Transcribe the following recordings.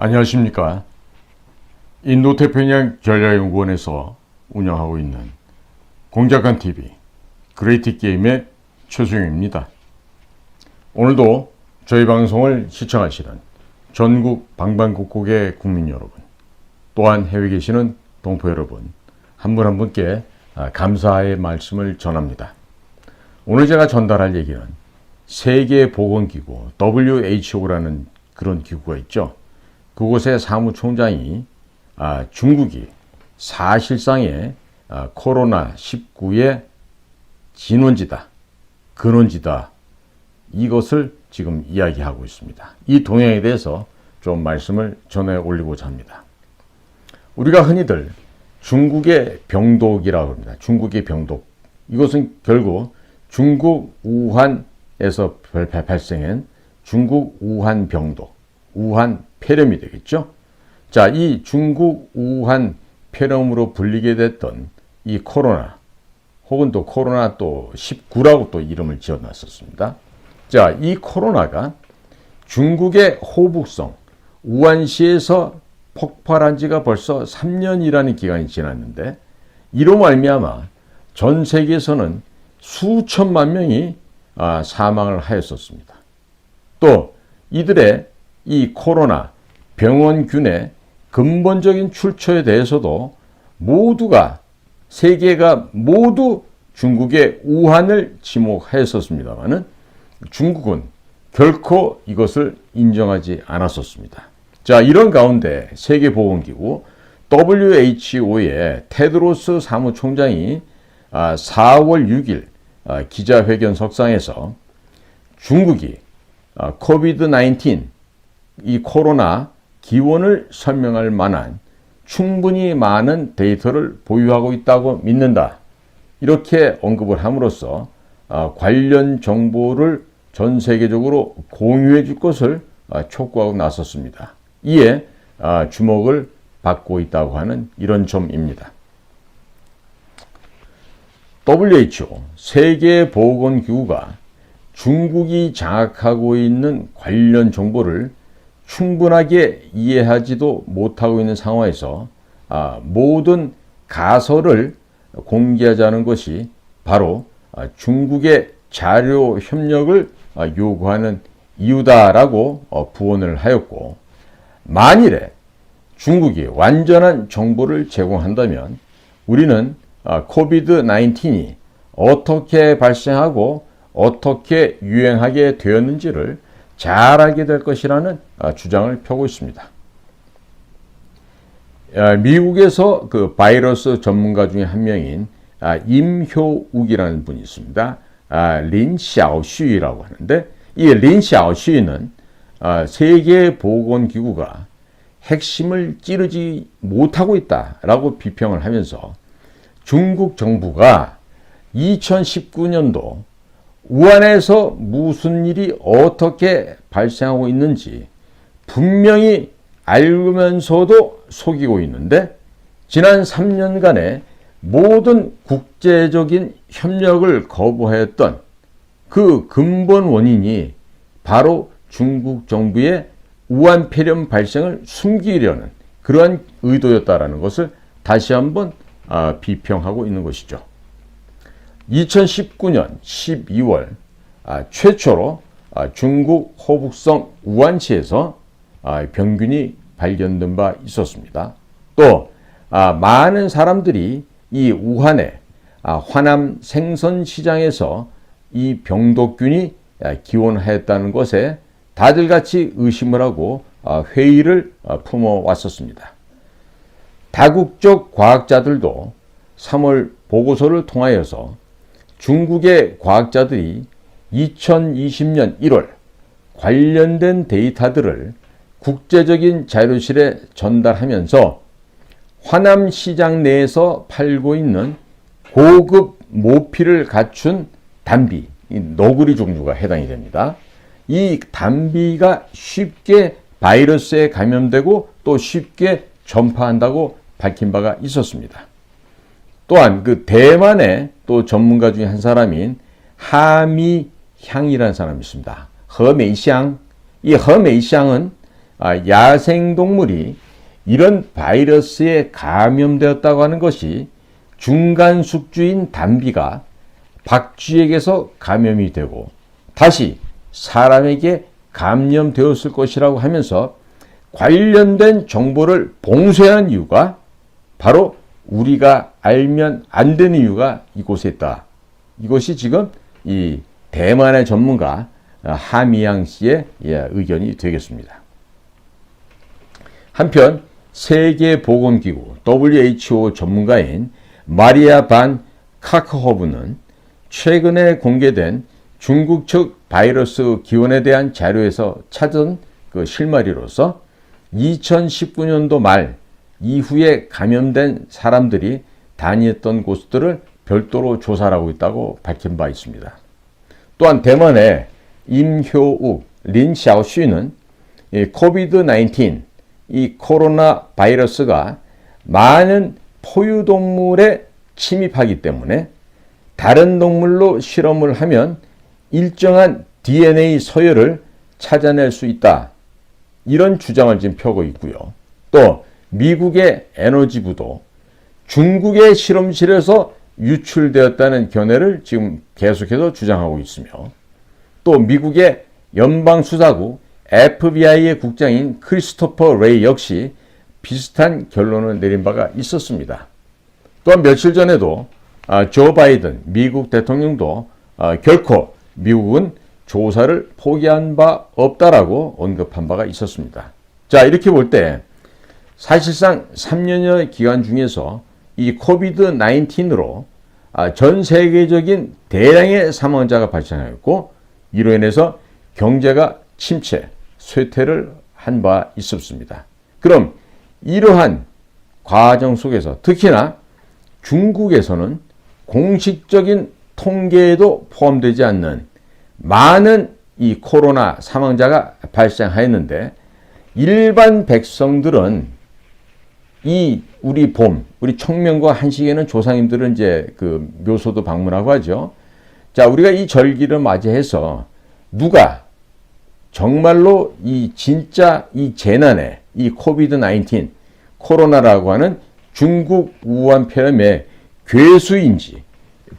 안녕하십니까. 인도태평양 전략연구원에서 운영하고 있는 공작관TV 그레이트게임의 최수영입니다. 오늘도 저희 방송을 시청하시는 전국 방방곡곡의 국민 여러분, 또한 해외에 계시는 동포 여러분, 한 분 한 분께 감사의 말씀을 전합니다. 오늘 제가 전달할 얘기는 세계보건기구 WHO라는 그런 기구가 있죠. 그곳의 사무총장이 중국이 사실상의 코로나19의 진원지다, 근원지다, 이것을 지금 이야기하고 있습니다. 이 동향에 대해서 좀 말씀을 전해 올리고자 합니다. 우리가 흔히들 중국의 병독이라고 합니다. 중국의 병독. 이것은 결국 중국 우한에서 발생한 중국 우한 병독, 우한 폐렴이 되겠죠. 자, 이 중국 우한 폐렴으로 불리게 됐던 이 코로나, 혹은 또 코로나 또 19라고 또 이름을 지어놨었습니다. 자, 이 코로나가 중국의 호북성 우한시에서 폭발한 지가 벌써 3년이라는 기간이 지났는데, 이로 말미암아 전 세계에서는 수천만 명이 사망을 하였었습니다. 또 이들의 이 코로나 병원균의 근본적인 출처에 대해서도 모두가, 세계가 모두 중국의 우한을 지목하였었습니다마는 중국은 결코 이것을 인정하지 않았었습니다. 자, 이런 가운데 세계보건기구 WHO의 테드로스 사무총장이 4월 6일 기자회견석상에서 중국이 코비드-19, 이 코로나 기원을 설명할 만한 충분히 많은 데이터를 보유하고 있다고 믿는다, 이렇게 언급을 함으로써 관련 정보를 전 세계적으로 공유해 줄 것을 촉구하고 나섰습니다. 이에 주목을 받고 있다고 하는 이런 점입니다. WHO 세계보건기구가 중국이 장악하고 있는 관련 정보를 충분하게 이해하지도 못하고 있는 상황에서 모든 가설을 공개하자는 것이 바로 중국의 자료 협력을 요구하는 이유다라고 부언을 하였고, 만일에 중국이 완전한 정보를 제공한다면 우리는 코비드-19이 어떻게 발생하고 어떻게 유행하게 되었는지를 잘 알게 될 것이라는 주장을 펴고 있습니다. 미국에서 그 바이러스 전문가 중에 한 명인 임효욱이라는 분이 있습니다. 린샤오슈이라고 하는데, 이 린샤오슈이는 세계보건기구가 핵심을 찌르지 못하고 있다라고 비평을 하면서 중국 정부가 2019년도 우한에서 무슨 일이 어떻게 발생하고 있는지 분명히 알면서도 속이고 있는데, 지난 3년간의 모든 국제적인 협력을 거부하였던 그 근본 원인이 바로 중국 정부의 우한 폐렴 발생을 숨기려는 그러한 의도였다라는 것을 다시 한번 비평하고 있는 것이죠. 2019년 12월 최초로 중국 호북성 우한시에서 병균이 발견된 바 있었습니다. 또 많은 사람들이 이 우한의 화남 생선시장에서 이 병독균이 기원하였다는 것에 다들 같이 의심을 하고 회의를 품어왔었습니다. 다국적 과학자들도 3월 보고서를 통하여서 중국의 과학자들이 2020년 1월 관련된 데이터들을 국제적인 자료실에 전달하면서 화남 시장 내에서 팔고 있는 고급 모피를 갖춘 단비, 너구리 종류가 해당이 됩니다. 이 단비가 쉽게 바이러스에 감염되고 또 쉽게 전파한다고 밝힌 바가 있었습니다. 또한 그 대만의 또 전문가 중에 한 사람인 하미향이라는 사람이 있습니다. 허메이샹. 이 허메이샹은 야생동물이 이런 바이러스에 감염되었다고 하는 것이 중간 숙주인 담비가 박쥐에게서 감염이 되고 다시 사람에게 감염되었을 것이라고 하면서 관련된 정보를 봉쇄한 이유가 바로 우리가 알면 안 되는 이유가 이곳에 있다. 이것이 지금 이 대만의 전문가 하미양 씨의 의견이 되겠습니다. 한편 세계보건기구 WHO 전문가인 마리아 반 카크호브는 최근에 공개된 중국 측 바이러스 기원에 대한 자료에서 찾은 그 실마리로서 2019년도 말 이후에 감염된 사람들이 다녔던 곳들을 별도로 조사를 하고 있다고 밝힌 바 있습니다. 또한 대만의 임효욱, 린샤오슈는 코비드-19, 이 코로나 바이러스가 많은 포유동물에 침입하기 때문에 다른 동물로 실험을 하면 일정한 DNA 서열을 찾아낼 수 있다. 이런 주장을 지금 펴고 있고요. 또 미국의 에너지부도 중국의 실험실에서 유출되었다는 견해를 지금 계속해서 주장하고 있으며 또 미국의 연방수사국 FBI의 국장인 크리스토퍼 레이 역시 비슷한 결론을 내린 바가 있었습니다. 또한 며칠 전에도 조 바이든 미국 대통령도 결코 미국은 조사를 포기한 바 없다라고 언급한 바가 있었습니다. 자, 이렇게 볼 때 사실상 3년여 기간 중에서 이 코비드-19으로 전 세계적인 대량의 사망자가 발생하였고 이로 인해서 경제가 침체, 쇠퇴를 한 바 있었습니다. 그럼 이러한 과정 속에서 특히나 중국에서는 공식적인 통계에도 포함되지 않는 많은 이 코로나 사망자가 발생하였는데 일반 백성들은 이 우리 봄, 우리 청명과 한식에는 조상님들은 이제 그 묘소도 방문하고 하죠. 자, 우리가 이 절기를 맞이해서 누가 정말로 이 진짜 이 재난에 이 코비드-19 코로나라고 하는 중국 우한 폐렴의 괴수인지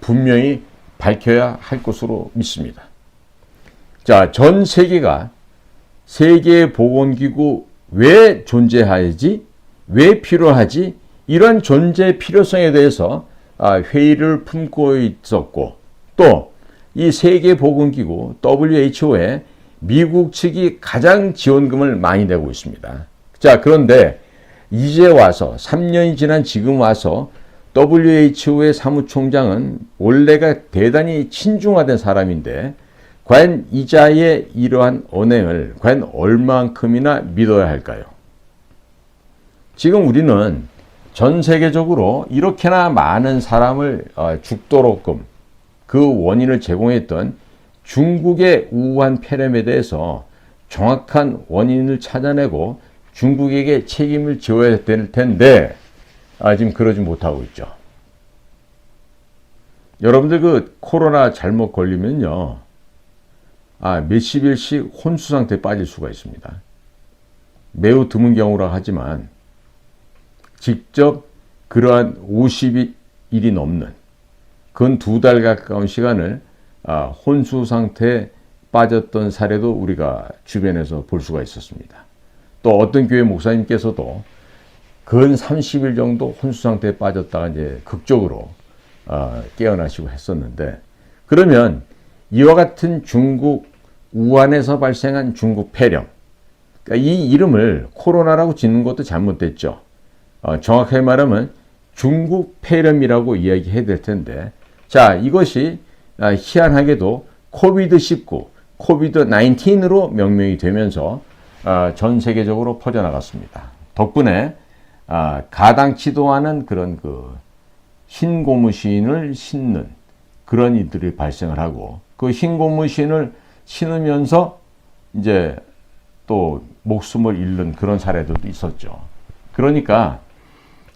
분명히 밝혀야 할 것으로 믿습니다. 자, 전 세계가 세계보건기구 왜 존재하지? 왜 필요하지? 이런 존재 필요성에 대해서 회의를 품고 있었고 또 이 세계보건기구 WHO에 미국 측이 가장 지원금을 많이 내고 있습니다. 자, 그런데 이제 와서 3년이 지난 지금 와서 WHO의 사무총장은 원래가 대단히 친중화된 사람인데 과연 이자의 이러한 언행을 과연 얼만큼이나 믿어야 할까요? 지금 우리는 전 세계적으로 이렇게나 많은 사람을 죽도록끔 그 원인을 제공했던 중국의 우한 폐렴에 대해서 정확한 원인을 찾아내고 중국에게 책임을 져야 될 텐데 지금 그러지 못하고 있죠. 여러분들 그 코로나 잘못 걸리면요. 몇십 일씩 혼수 상태에 빠질 수가 있습니다. 매우 드문 경우라 하지만 직접 그러한 50일이 넘는 근 2달 가까운 시간을 혼수 상태에 빠졌던 사례도 우리가 주변에서 볼 수가 있었습니다. 또 어떤 교회 목사님께서도 근 30일 정도 혼수 상태에 빠졌다가 이제 극적으로 깨어나시고 했었는데 그러면 이와 같은 중국 우한에서 발생한 중국 폐렴 그러니까 이 이름을 코로나라고 짓는 것도 잘못됐죠. 정확하게 말하면 중국 폐렴이라고 이야기해야 될 텐데 자 이것이 희한하게도 코비드-19, 코비드-19으로 명명이 되면서 전 세계적으로 퍼져나갔습니다. 덕분에 가당치도 않은 그런 그 흰 고무신을 신는 그런 이들이 발생을 하고 그 흰 고무신을 신으면서 이제 또 목숨을 잃는 그런 사례들도 있었죠. 그러니까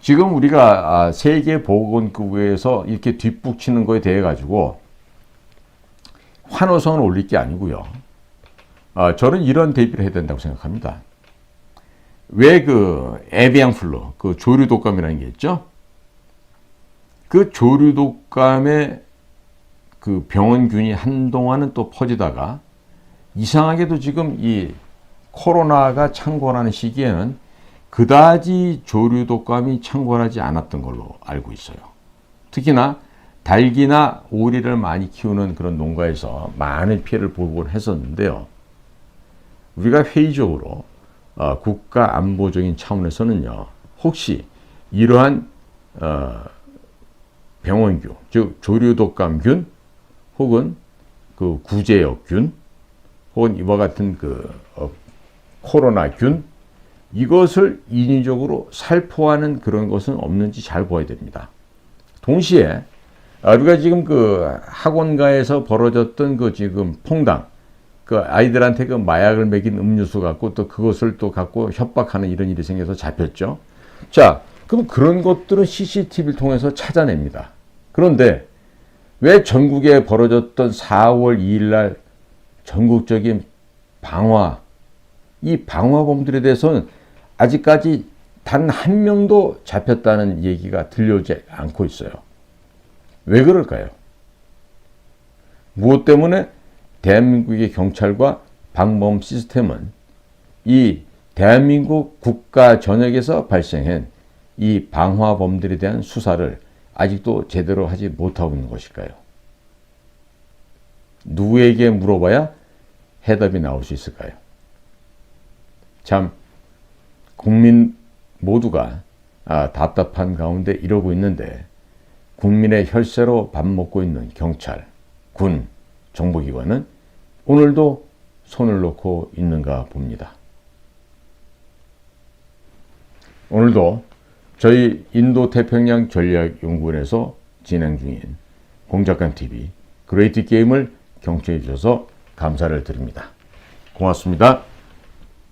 지금 우리가 세계보건기구에서 이렇게 뒷북치는 거에 대해 가지고 환호성을 올릴 게 아니고요. 저는 이런 대비를 해야 된다고 생각합니다. 왜 그 에비앙 플루, 그 조류 독감이라는 게 있죠? 그 조류 독감의 그 병원균이 한동안은 또 퍼지다가 이상하게도 지금 이 코로나가 창궐하는 시기에는 그다지 조류 독감이 창궐하지 않았던 걸로 알고 있어요. 특히나 닭이나 오리를 많이 키우는 그런 농가에서 많은 피해를 보곤 했었는데요. 우리가 회의적으로 국가 안보적인 차원에서는요, 혹시 이러한 병원균, 즉 조류독감균, 혹은 그 구제역균, 혹은 이와 같은 그 코로나균, 이것을 인위적으로 살포하는 그런 것은 없는지 잘 봐야 됩니다. 동시에 우리가 지금 그 학원가에서 벌어졌던 그 지금 퐁당, 그 아이들한테 그 마약을 먹인 음료수 갖고 또 그것을 또 갖고 협박하는 이런 일이 생겨서 잡혔죠. 자, 그럼 그런 것들은 CCTV를 통해서 찾아냅니다. 그런데 왜 전국에 벌어졌던 4월 2일 날 전국적인 방화, 이 방화범들에 대해서는 아직까지 단 한 명도 잡혔다는 얘기가 들려오지 않고 있어요. 왜 그럴까요? 무엇 때문에 대한민국의 경찰과 방범 시스템은 이 대한민국 국가 전역에서 발생한 이 방화범들에 대한 수사를 아직도 제대로 하지 못하고 있는 것일까요? 누구에게 물어봐야 해답이 나올 수 있을까요? 참 국민 모두가 답답한 가운데 이러고 있는데 국민의 혈세로 밥 먹고 있는 경찰, 군, 정보기관은 오늘도 손을 놓고 있는가 봅니다. 오늘도 저희 인도태평양 전략연구원에서 진행 중인 공작관TV 그레이트 게임을 경청해 주셔서 감사를 드립니다. 고맙습니다.